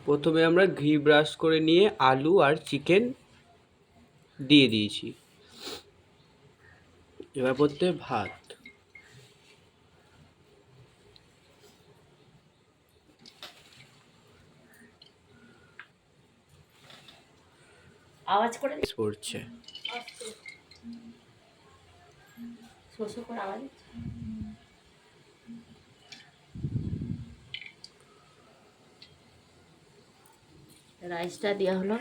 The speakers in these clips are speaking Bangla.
প্রথমে আমরা ঘি ব্রাশ করে নিয়ে আলু আর চিকেন দিয়ে দিয়েছি। এবার পড়তে ভাত। আওয়াজ করে পড়ছে শোষো করে আওয়াজ। রাইসটা দেওয়া হলো,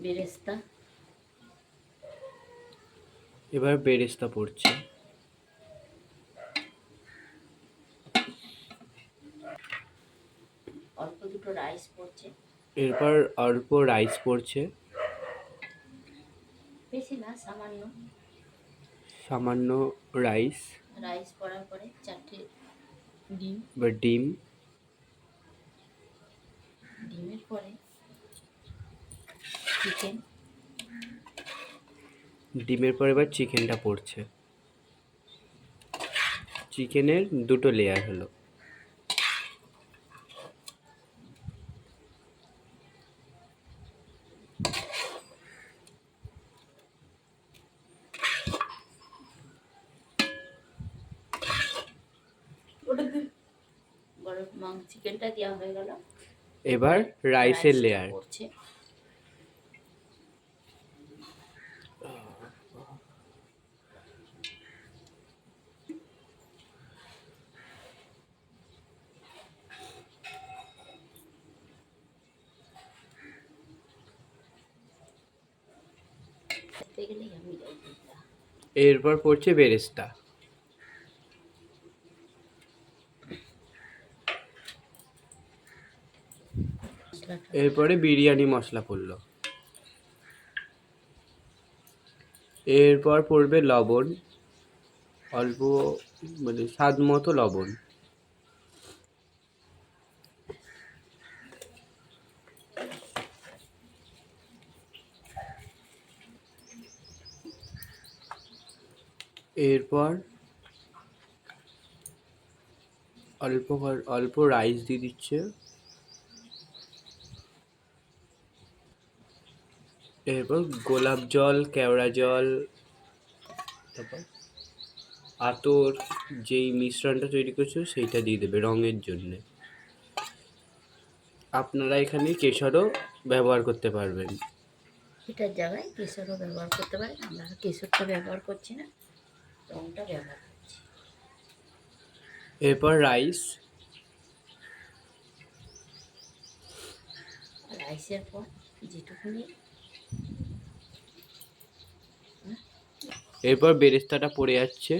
বেরেস্তা। এবার বেরেস্তা পড়ছে। অল্প দুটো রাইস পড়ছে। এরপর অল্প রাইস পড়ছে, বেশি না, সামান্য সামান্য রাইস। রাইস পড়ার পরে 4টে ডিম। এবার ডিম, ডিমের পরে চিকেন, ডিমের পর এবার চিকেনটা পড়ছে। চিকেনের দুটো লেয়ার হলো। চিকেনটা দেওয়া হয়ে গেল। এবার রাইসের লেয়ার। পড়ছে। এরপর পড়ছে বেরেস্তা। এরপরে বিরিয়ানি মশলা পড়লো। এরপর পড়বে লবণ, অল্প মানে স্বাদ মতো লবণ। এরপর অল্প অল্প রাইস দিয়ে দিচ্ছে। এরপর গোলাপ জল, কেওড়া জল, তারপর আতর, যেই মিশ্রণটা তৈরি করছে সেইটা দিয়ে দেবে রঙের জন্য। আপনারা এখানে কেশরও ব্যবহার করতে পারবেন। এটার জায়গায় কেশরও ব্যবহার করতে পারেন। আমরা কেশরটা ব্যবহার করছি না, রঙটা ব্যবহার করছি। এরপর রাইস, রাইসের পর যেটুকুনি। এরপর বেরেস্তাটা পড়ে যাচ্ছে।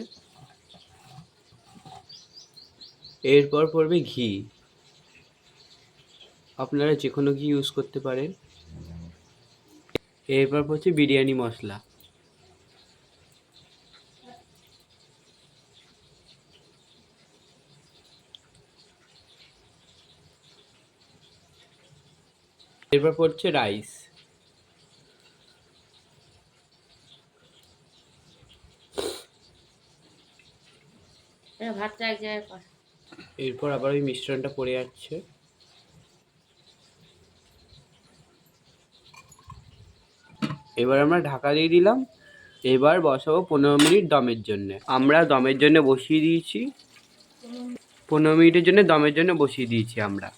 এরপর পড়বে ঘি, আপনারা যে কোনো ঘি ইউজ করতে পারেন। এরপর পড়ছে বিরিয়ানি মশলা। এরপর পড়ছে রাইস। ভাতটা এক জায়গায় কর। এরপর আবার ওই মিশ্রণটা পড়ে যাচ্ছে। এবার আমরা ঢাকা দিয়ে দিলাম। এবার বসাবো 15 মিনিট দমের জন্য। আমরা দমের জন্য বসিয়ে দিয়েছি, 15 মিনিটের জন্য দমের জন্য বসিয়ে দিয়েছি আমরা।